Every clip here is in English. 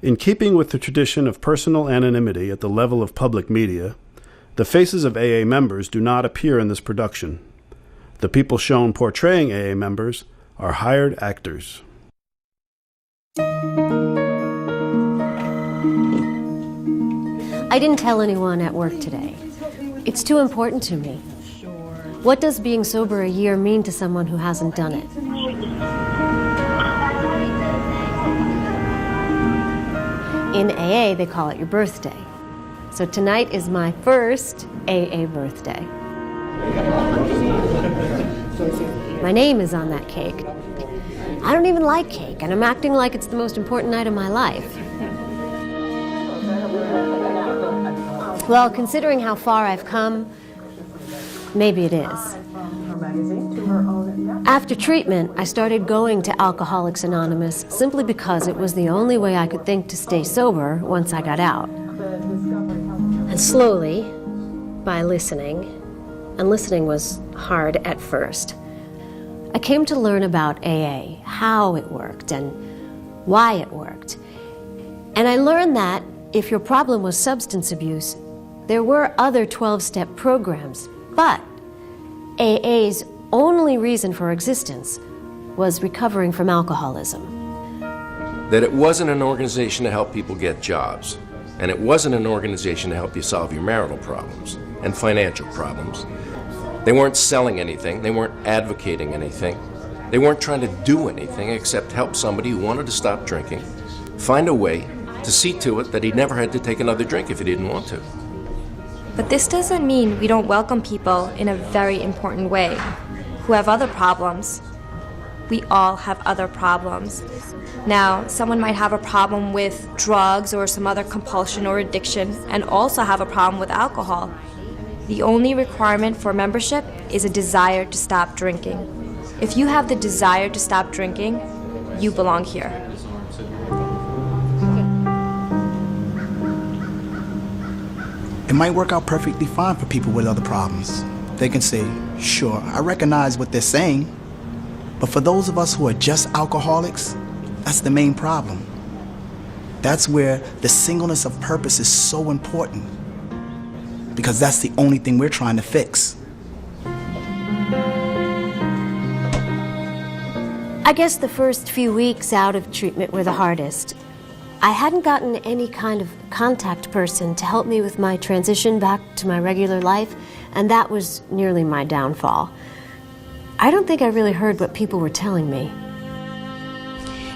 In keeping with the tradition of personal anonymity at the level of public media, the faces of AA members do not appear in this production. The people shown portraying AA members are hired actors. I didn't tell anyone at work today. It's too important to me. What does being sober a year mean to someone who hasn't done it? In AA, they call it your birthday. So tonight is my first AA birthday. My name is on that cake. I don't even like cake, and I'm acting like it's the most important night of my life. Well, considering how far I've come, maybe it is. After treatment, I started going to Alcoholics Anonymous simply because it was the only way I could think to stay sober once I got out. And slowly, by listening, and listening was hard at first, I came to learn about AA, how it worked and why it worked. And I learned that if your problem was substance abuse, there were other 12-step programs, but AA's only reason for existence was recovering from alcoholism. That it wasn't an organization to help people get jobs, and it wasn't an organization to help you solve your marital problems and financial problems. They weren't selling anything, they weren't advocating anything, they weren't trying to do anything except help somebody who wanted to stop drinking find a way to see to it that he never had to take another drink if he didn't want to. But this doesn't mean we don't welcome people in a very important way who have other problems. We all have other problems. Now, someone might have a problem with drugs or some other compulsion or addiction and also have a problem with alcohol. The only requirement for membership is a desire to stop drinking. If you have the desire to stop drinking, you belong here. It might work out perfectly fine for people with other problems. They can say, sure, I recognize what they're saying, but for those of us who are just alcoholics, that's the main problem. That's where the singleness of purpose is so important, because that's the only thing we're trying to fix. I guess the first few weeks out of treatment were the hardest. I hadn't gotten any kind of contact person to help me with my transition back to my regular life, and that was nearly my downfall. I don't think I really heard what people were telling me.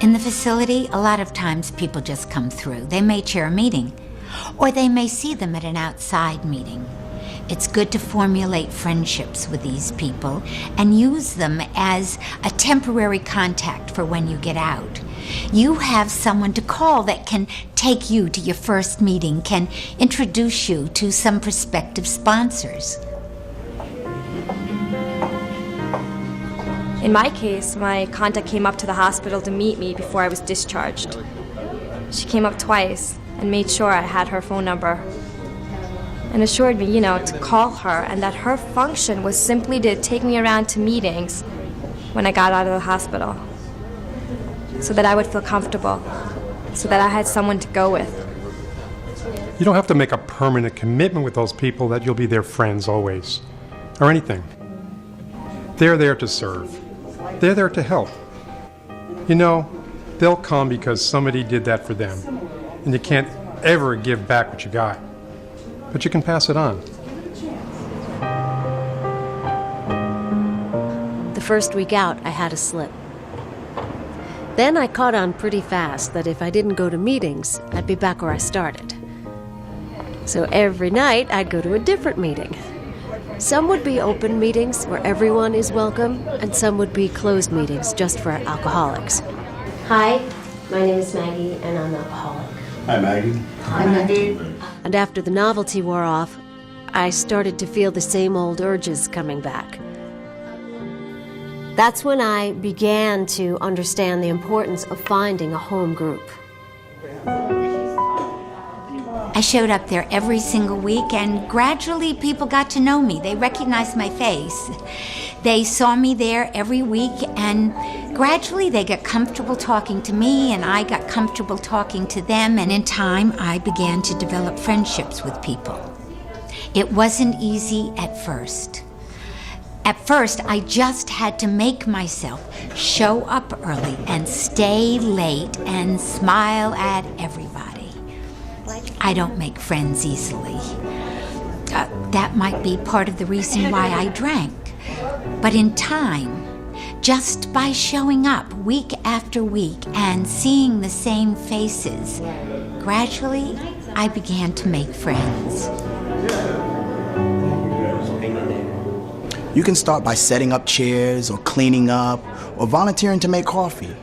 In the facility, a lot of times people just come through. They may chair a meeting, or they may see them at an outside meeting. It's good to formulate friendships with these people and use them as a temporary contact for when you get out. You have someone to call that can take you to your first meeting, can introduce you to some prospective sponsors. In my case, my contact came up to the hospital to meet me before I was discharged. She came up twice and made sure I had her phone number and assured me, to call her, and that her function was simply to take me around to meetings when I got out of the hospital so that I would feel comfortable, so that I had someone to go with. You don't have to make a permanent commitment with those people that you'll be their friends always, or anything. They're there to serve. They're there to help. They'll come because somebody did that for them, and you can't ever give back what you got, but you can pass it on. The first week out, I had a slip. Then I caught on pretty fast that if I didn't go to meetings, I'd be back where I started. So every night, I'd go to a different meeting. Some would be open meetings where everyone is welcome, and some would be closed meetings just for alcoholics. Hi, my name is Maggie, and I'm an alcoholic. Hi, Maggie. Hi, Maggie. And after the novelty wore off, I started to feel the same old urges coming back. That's when I began to understand the importance of finding a home group. I showed up there every single week, and gradually people got to know me. They recognized my face. They saw me there every week, and Gradually, they got comfortable talking to me, and I got comfortable talking to them, and in time, I began to develop friendships with people. It wasn't easy at first. At first, I just had to make myself show up early and stay late and smile at everybody. I don't make friends easily. That might be part of the reason why I drank. But in time, just by showing up week after week and seeing the same faces, gradually I began to make friends. You can start by setting up chairs or cleaning up or volunteering to make coffee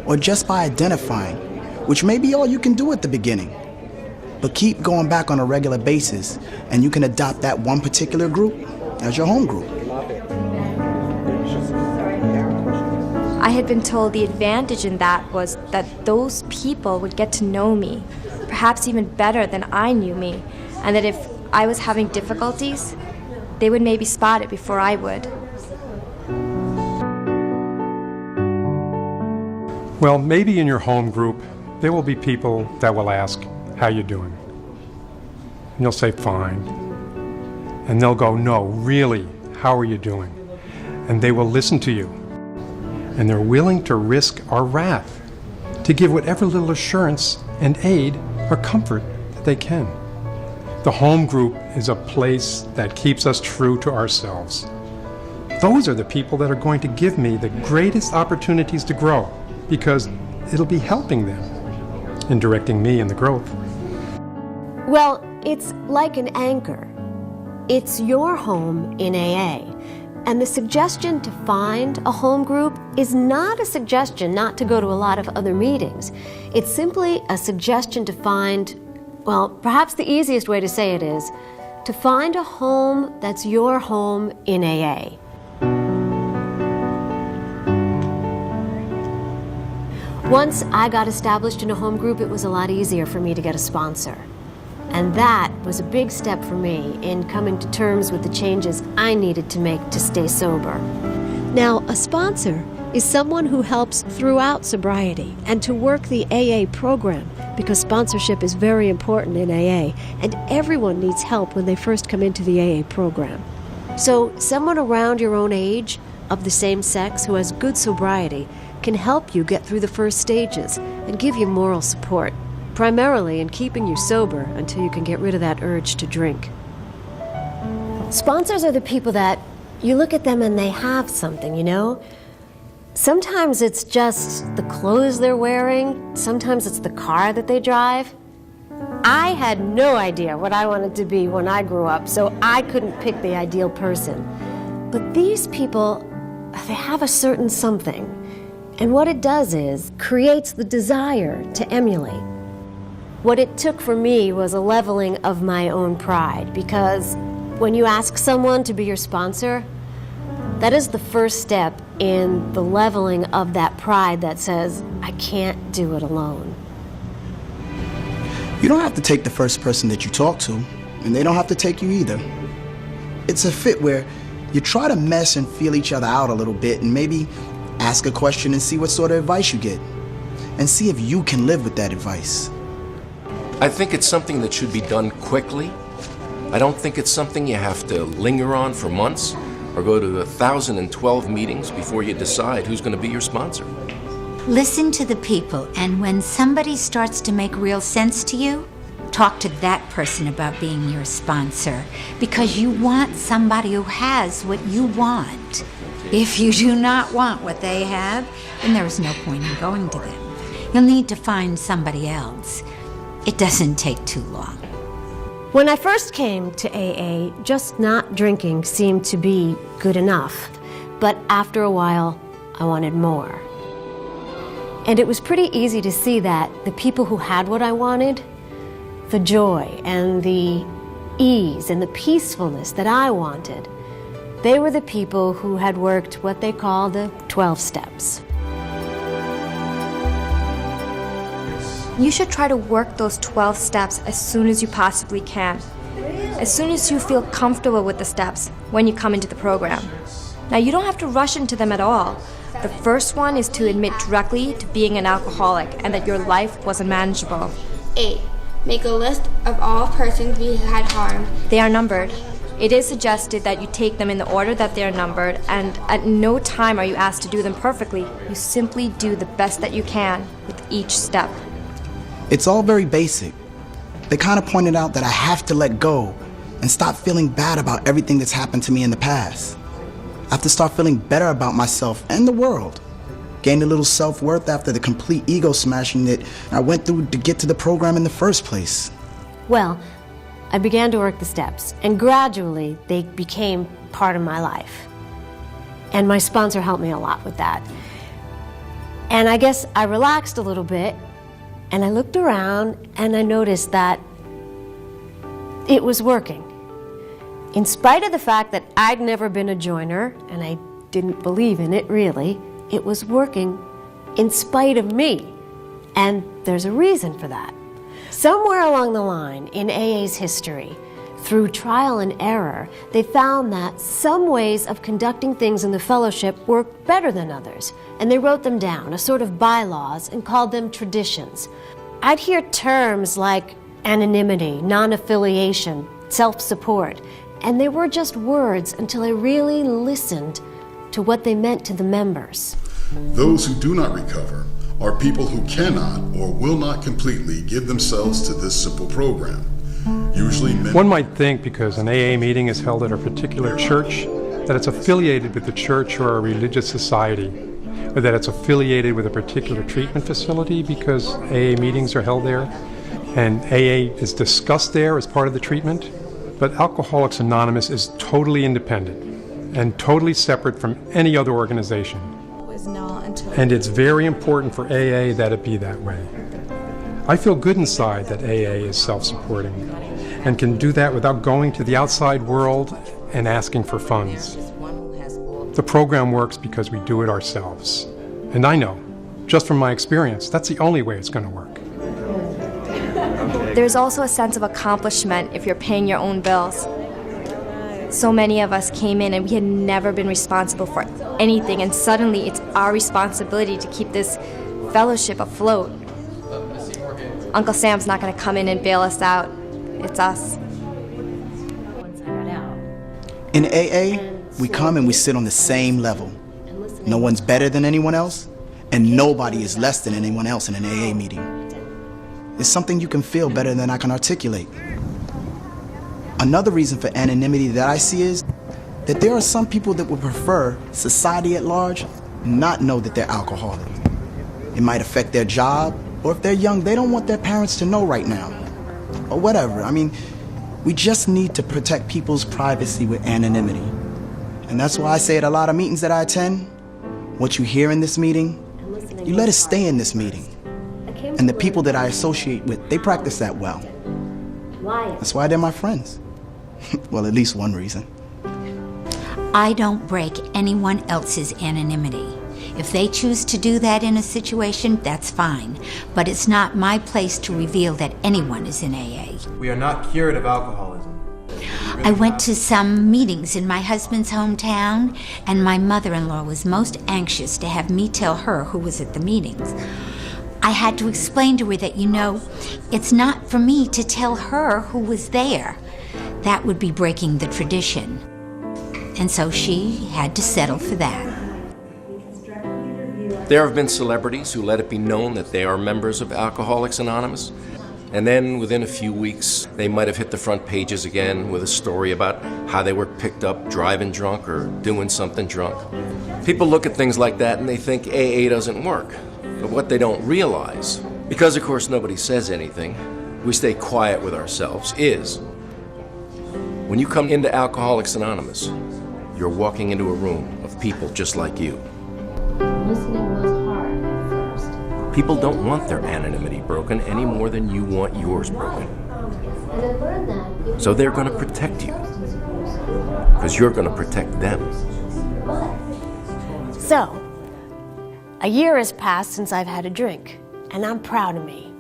or just by identifying, which may be all you can do at the beginning. But keep going back on a regular basis and you can adopt that one particular group as your home group. I had been told the advantage in that was that those people would get to know me, perhaps even better than I knew me, and that if I was having difficulties, they would maybe spot it before I would. Well, maybe in your home group, there will be people that will ask, "How you doing?" And you'll say, "Fine." And they'll go, "No, really, how are you doing?" And they will listen to you. And they're willing to risk our wrath, to give whatever little assurance and aid or comfort that they can. The home group is a place that keeps us true to ourselves. Those are the people that are going to give me the greatest opportunities to grow, because it'll be helping them in directing me in the growth. Well, it's like an anchor. It's your home in AA. And the suggestion to find a home group is not a suggestion not to go to a lot of other meetings. It's simply a suggestion to find, well, perhaps the easiest way to say it is, to find a home that's your home in AA. Once I got established in a home group, it was a lot easier for me to get a sponsor. And that was a big step for me in coming to terms with the changes I needed to make to stay sober. Now, a sponsor is someone who helps throughout sobriety and to work the AA program, because sponsorship is very important in AA, and everyone needs help when they first come into the AA program. So someone around your own age, of the same sex, who has good sobriety, can help you get through the first stages and give you moral support, primarily in keeping you sober until you can get rid of that urge to drink. Sponsors are the people that you look at them and they have something, you know? Sometimes it's just the clothes they're wearing, sometimes it's the car that they drive. I had no idea what I wanted to be when I grew up, so I couldn't pick the ideal person. But these people, they have a certain something, and what it does is creates the desire to emulate. What it took for me was a leveling of my own pride, because when you ask someone to be your sponsor, that is the first step in the leveling of that pride that says, I can't do it alone. You don't have to take the first person that you talk to, and they don't have to take you either. It's a fit where you try to mess and feel each other out a little bit and maybe ask a question and see what sort of advice you get, and see if you can live with that advice. I think it's something that should be done quickly. I don't think it's something you have to linger on for months or go to 1,012 meetings before you decide who's going to be your sponsor. Listen to the people, and when somebody starts to make real sense to you, talk to that person about being your sponsor, because you want somebody who has what you want. If you do not want what they have, then there is no point in going to them. You'll need to find somebody else. It doesn't take too long. When I first came to AA, just not drinking seemed to be good enough. But after a while, I wanted more. And it was pretty easy to see that the people who had what I wanted, the joy and the ease and the peacefulness that I wanted, they were the people who had worked what they call the 12 steps. You should try to work those 12 steps as soon as you possibly can. As soon as you feel comfortable with the steps when you come into the program. Now, you don't have to rush into them at all. The first one is to admit directly to being an alcoholic and that your life was unmanageable. 8. Make a list of all persons we had harmed. They are numbered. It is suggested that you take them in the order that they are numbered, and at no time are you asked to do them perfectly. You simply do the best that you can with each step. It's all very basic. They kind of pointed out that I have to let go and stop feeling bad about everything that's happened to me in the past. I have to start feeling better about myself and the world. Gain a little self-worth after the complete ego smashing that I went through to get to the program in the first place. Well, I began to work the steps, and gradually they became part of my life. And my sponsor helped me a lot with that. And I guess I relaxed a little bit, and I looked around, and I noticed that it was working. In spite of the fact that I'd never been a joiner, and I didn't believe in it really, it was working in spite of me. And there's a reason for that. Somewhere along the line in AA's history, through trial and error, they found that some ways of conducting things in the fellowship worked better than others, and they wrote them down, a sort of bylaws, and called them traditions. I'd hear terms like anonymity, non-affiliation, self-support, and they were just words until I really listened to what they meant to the members. Those who do not recover are people who cannot or will not completely give themselves to this simple program. Usually One might think because an AA meeting is held at a particular church that it's affiliated with the church or a religious society, or that it's affiliated with a particular treatment facility because AA meetings are held there and AA is discussed there as part of the treatment. But Alcoholics Anonymous is totally independent and totally separate from any other organization. And it's very important for AA that it be that way. I feel good inside that AA is self-supporting and can do that without going to the outside world and asking for funds. The program works because we do it ourselves. And I know, just from my experience, that's the only way it's going to work. There's also a sense of accomplishment if you're paying your own bills. So many of us came in and we had never been responsible for anything, and suddenly it's our responsibility to keep this fellowship afloat. Uncle Sam's not going to come in and bail us out. It's us. In AA, we come and we sit on the same level. No one's better than anyone else, and nobody is less than anyone else in an AA meeting. It's something you can feel better than I can articulate. Another reason for anonymity that I see is that there are some people that would prefer society at large not know that they're alcoholic. It might affect their job, or if they're young, they don't want their parents to know right now, or whatever. I mean, we just need to protect people's privacy with anonymity. And that's why I say at a lot of meetings that I attend, what you hear in this meeting, you let it stay in this meeting. And the people that I associate with, they practice that well. That's why they're my friends. Well, at least one reason. I don't break anyone else's anonymity. If they choose to do that in a situation, that's fine. But it's not my place to reveal that anyone is in AA. We are not cured of alcoholism. I went to some meetings in my husband's hometown, and my mother-in-law was most anxious to have me tell her who was at the meetings. I had to explain to her that, it's not for me to tell her who was there. That would be breaking the tradition. And so she had to settle for that. There have been celebrities who let it be known that they are members of Alcoholics Anonymous, and then within a few weeks, they might have hit the front pages again with a story about how they were picked up driving drunk or doing something drunk. People look at things like that and they think AA doesn't work. But what they don't realize, because of course nobody says anything, we stay quiet with ourselves, is when you come into Alcoholics Anonymous, you're walking into a room of people just like you. Listening was hard at first. People don't want their anonymity broken any more than you want yours broken. And I learned that. So they're going to protect you, because you're going to protect them. So, a year has passed since I've had a drink, and I'm proud of me.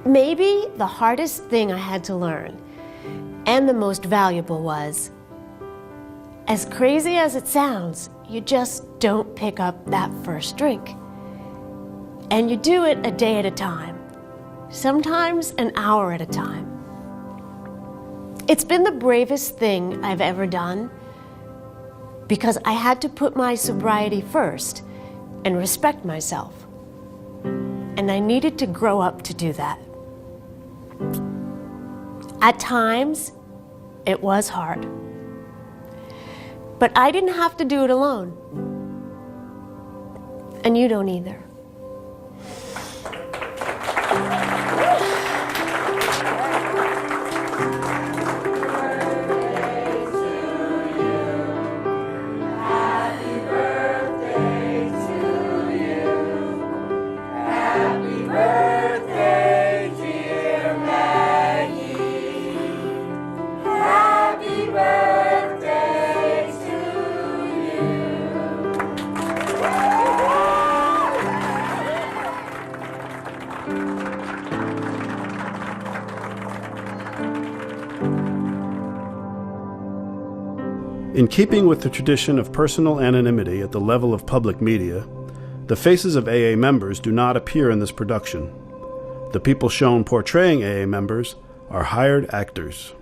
Maybe the hardest thing I had to learn, and the most valuable, was As crazy as it sounds, you just don't pick up that first drink. And you do it a day at a time, sometimes an hour at a time. It's been the bravest thing I've ever done because I had to put my sobriety first and respect myself. And I needed to grow up to do that. At times, it was hard. But I didn't have to do it alone. And you don't either. In keeping with the tradition of personal anonymity at the level of public media, the faces of AA members do not appear in this production. The people shown portraying AA members are hired actors.